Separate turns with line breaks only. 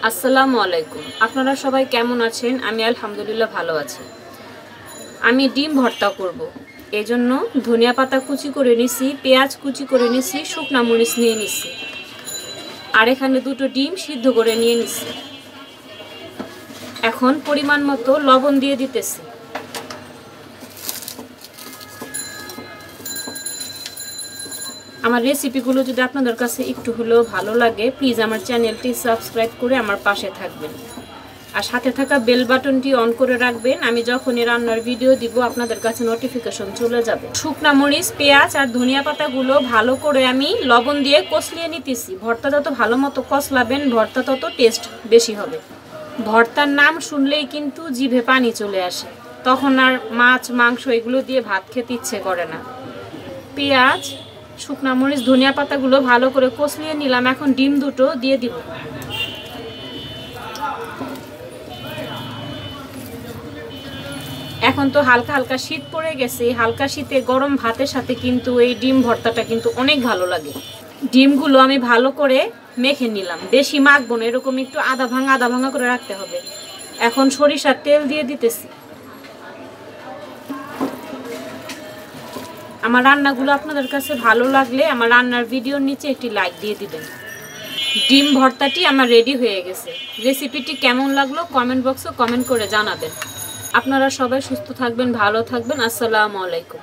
আসসালামু আলাইকুম। আপনারা সবাই কেমন আছেন? আমি আলহামদুলিল্লাহ ভালো আছি। আমি ডিম ভর্তা করব। এজন্য ধনিয়া পাতা কুচি করে নিছি, পেঁয়াজ কুচি করে নিছি, শুকনা মরিচ নিয়ে নিছি। আর এখানে দুটো ডিম সিদ্ধ করে নিয়ে নিছি। এখন পরিমাণ মতো লবণ দিয়ে দিতেছি। আমার রেসিপিগুলো যদি আপনাদের কাছে একটু হলেও ভালো লাগে, প্লিজ আমার চ্যানেলটি সাবস্ক্রাইব করে আমার পাশে থাকবেন। আর সাথে থাকা বেল বাটনটি অন করে রাখবেন। আমি যখনই রান্নার ভিডিও দিব আপনাদের কাছে নোটিফিকেশন চলে যাবে। শুকনা মরিচ, পেঁয়াজ আর ধনিয়া পাতাগুলো ভালো করে আমি লবণ দিয়ে কষলিয়ে নিতেছি। ভর্তা যত ভালো মতো কষলাবেন, ভর্তা তত টেস্ট বেশি হবে। ভর্তার নাম শুনলেই কিন্তু জিভে পানি চলে আসে, তখন আর মাছ মাংস এগুলো দিয়ে ভাত খেতে ইচ্ছে করে না। পেঁয়াজ, শুকনা মরিচ, ধনিয়া পাতাগুলো ভালো করে কষলিয়ে নিলাম। এখন ডিম দুটো দিয়ে দিব। এখন তো হালকা হালকা শীত পড়ে গেছে, হালকা শীতে গরম ভাতের সাথে কিন্তু এই ডিম ভর্তাটা কিন্তু অনেক ভালো লাগে। ডিমগুলো আমি ভালো করে মেখে নিলাম, বেশি মাখবো না, এরকম একটু আধা ভাঙা করে রাখতে হবে। এখন সরিষার তেল দিয়ে দিতেছি। আমার রান্নাগুলো আপনাদের কাছে ভালো লাগলে আমার রান্নার ভিডিওর নিচে একটি লাইক দিয়ে দিবেন। ডিম ভর্তাটি আমার রেডি হয়ে গেছে। রেসিপিটি কেমন লাগলো কমেন্ট বক্সে কমেন্ট করে জানাবেন। আপনারা সবাই সুস্থ থাকবেন, ভালো থাকবেন। আসসালামু আলাইকুম।